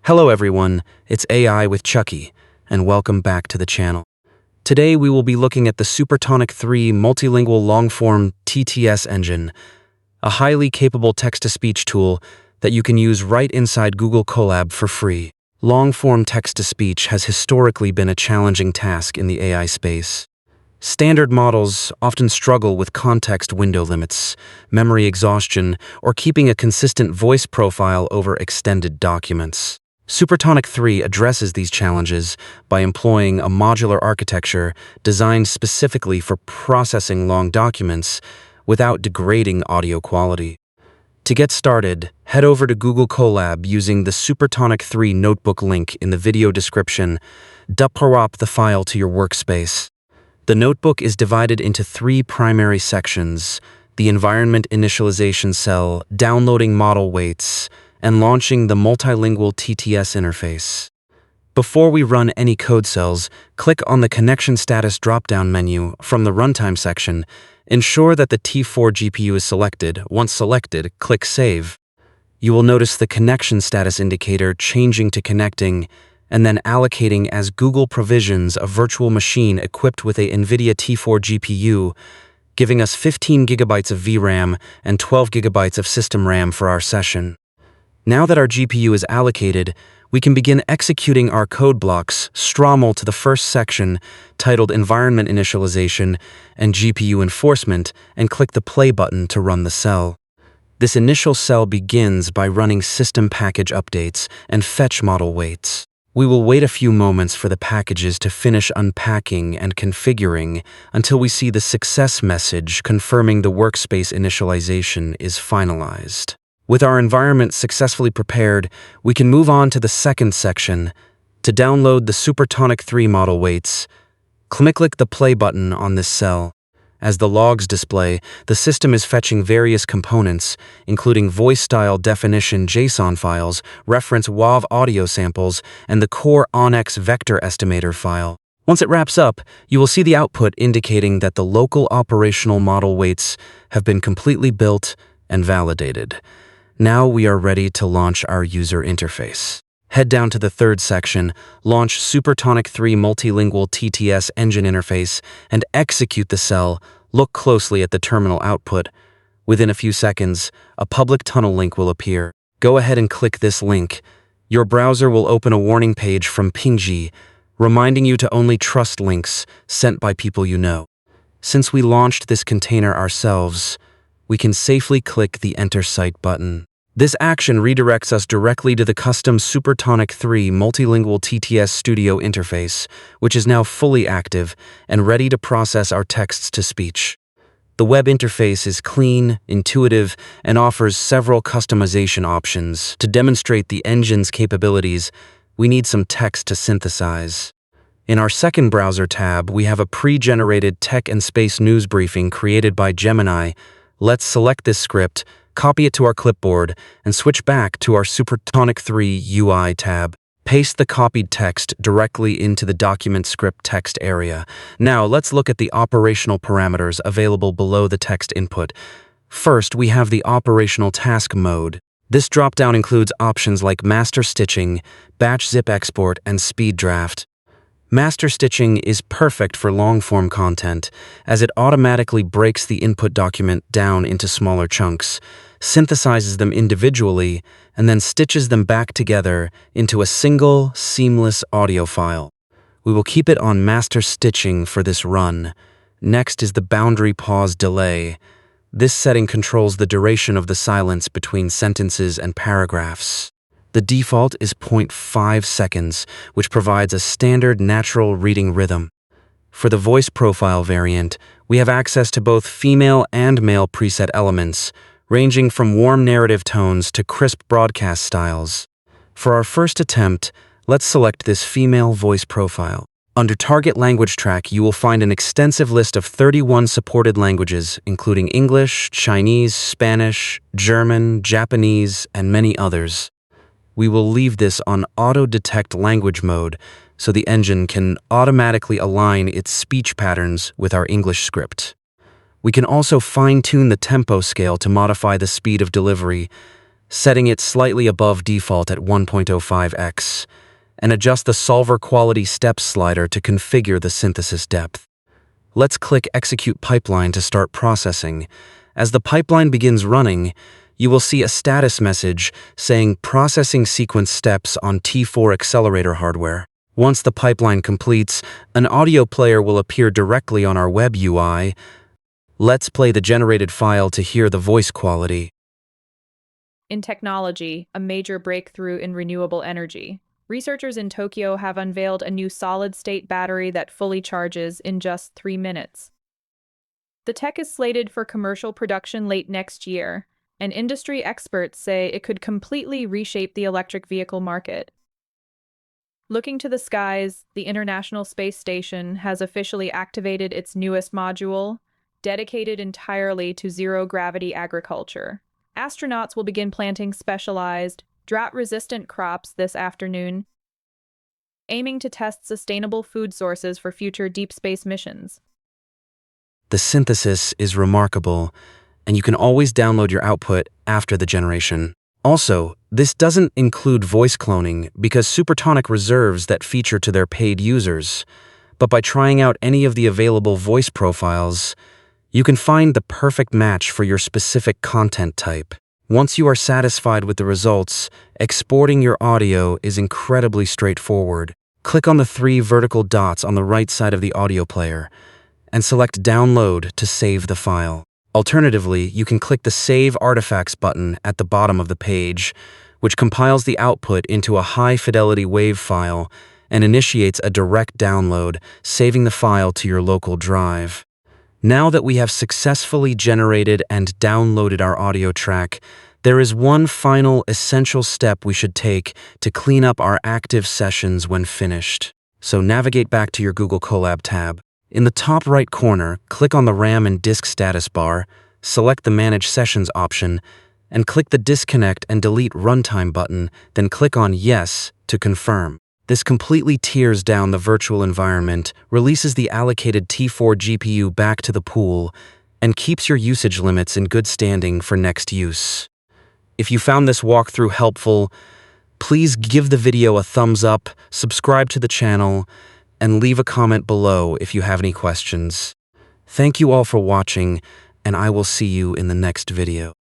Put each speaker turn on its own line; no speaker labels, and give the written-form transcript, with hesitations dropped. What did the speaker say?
Hello everyone, it's AI with Chucky, and welcome back to the channel. Today we will be looking at the Supertonic 3 Multilingual Long-Form TTS Engine, a highly capable text-to-speech tool that you can use right inside Google Colab for free. Long-form text-to-speech has historically been a challenging task in the AI space. Standard models often struggle with context window limits, memory exhaustion, or keeping a consistent voice profile over extended documents. Supertonic 3 addresses these challenges by employing a modular architecture designed specifically for processing long documents without degrading audio quality. To get started, head over to Google Colab using the Supertonic 3 notebook link in the video description. Drop the file to your workspace. The notebook is divided into 3 primary sections: the environment initialization cell, downloading model weights, and launching the multilingual TTS interface. Before we run any code cells, click on the Connection Status drop-down menu from the Runtime section. Ensure that the T4 GPU is selected. Once selected, click Save. You will notice the connection status indicator changing to connecting, and then allocating as Google provisions a virtual machine equipped with a NVIDIA T4 GPU, giving us 15 GB of VRAM and 12 GB of system RAM for our session. Now that our GPU is allocated, we can begin executing our code blocks. Stromal to the first section, titled Environment Initialization and GPU Enforcement, and click the play button to run the cell. This initial cell begins by running system package updates and fetch model weights. We will wait a few moments for the packages to finish unpacking and configuring until we see the success message confirming the workspace initialization is finalized. With our environment successfully prepared, we can move on to the second section. To download the Supertonic 3 model weights, click the play button on this cell. As the logs display, the system is fetching various components, including voice style definition JSON files, reference WAV audio samples, and the core ONX vector estimator file. Once it wraps up, you will see the output indicating that the local operational model weights have been completely built and validated. Now we are ready to launch our user interface. Head down to the third section, launch Supertonic 3 Multilingual TTS Engine interface, and execute the cell. Look closely at the terminal output. Within a few seconds, a public tunnel link will appear. Go ahead and click this link. Your browser will open a warning page from Pingji, reminding you to only trust links sent by people you know. Since we launched this container ourselves, we can safely click the Enter Site button. This action redirects us directly to the custom Supertonic 3 Multilingual TTS Studio interface, which is now fully active and ready to process our text-to-speech. The web interface is clean, intuitive, and offers several customization options. To demonstrate the engine's capabilities, we need some text to synthesize. In our second browser tab, we have a pre-generated tech and space news briefing created by Gemini. Let's select this script, copy it to our clipboard, and switch back to our Supertonic 3 UI tab. Paste the copied text directly into the document script text area. Now let's look at the operational parameters available below the text input. First, we have the operational task mode. This dropdown includes options like master stitching, batch zip export, and speed draft. Master stitching is perfect for long-form content, as it automatically breaks the input document down into smaller chunks, synthesizes them individually, and then stitches them back together into a single, seamless audio file. We will keep it on master stitching for this run. Next is the boundary pause delay. This setting controls the duration of the silence between sentences and paragraphs. The default is 0.5 seconds, which provides a standard natural reading rhythm. For the voice profile variant, we have access to both female and male preset elements, ranging from warm narrative tones to crisp broadcast styles. For our first attempt, let's select this female voice profile. Under Target Language Track, you will find an extensive list of 31 supported languages, including English, Chinese, Spanish, German, Japanese, and many others. We will leave this on Auto Detect Language mode so the engine can automatically align its speech patterns with our English script. We can also fine-tune the tempo scale to modify the speed of delivery. setting it slightly above default at 1.05x, and adjust the solver quality steps slider to configure the synthesis depth. Let's click Execute Pipeline to start processing. As the pipeline begins running, you will see a status message saying Processing Sequence Steps on T4 Accelerator hardware. Once the pipeline completes, an audio player will appear directly on our web UI. Let's play the generated file to hear the voice quality.
In technology, a major breakthrough in renewable energy. Researchers in Tokyo have unveiled a new solid-state battery that fully charges in just 3 minutes. The tech is slated for commercial production late next year, and industry experts say it could completely reshape the electric vehicle market. Looking to the skies, the International Space Station has officially activated its newest module, dedicated entirely to zero-gravity agriculture. Astronauts will begin planting specialized, drought-resistant crops this afternoon, aiming to test sustainable food sources for future deep space missions.
The synthesis is remarkable, and you can always download your output after the generation. Also, this doesn't include voice cloning because Supertonic reserves that feature to their paid users. But by trying out any of the available voice profiles, you can find the perfect match for your specific content type. Once you are satisfied with the results, exporting your audio is incredibly straightforward. Click on the 3 vertical dots on the right side of the audio player and select Download to save the file. Alternatively, you can click the Save Artifacts button at the bottom of the page, which compiles the output into a high-fidelity WAV file and initiates a direct download, saving the file to your local drive. Now that we have successfully generated and downloaded our audio track, there is one final essential step we should take to clean up our active sessions when finished. So navigate back to your Google Colab tab. In the top right corner, click on the RAM and disk status bar, select the Manage Sessions option, and click the Disconnect and Delete Runtime button, then click on Yes to confirm. This completely tears down the virtual environment, releases the allocated T4 GPU back to the pool, and keeps your usage limits in good standing for next use. If you found this walkthrough helpful, please give the video a thumbs up, subscribe to the channel, and leave a comment below if you have any questions. Thank you all for watching, and I will see you in the next video.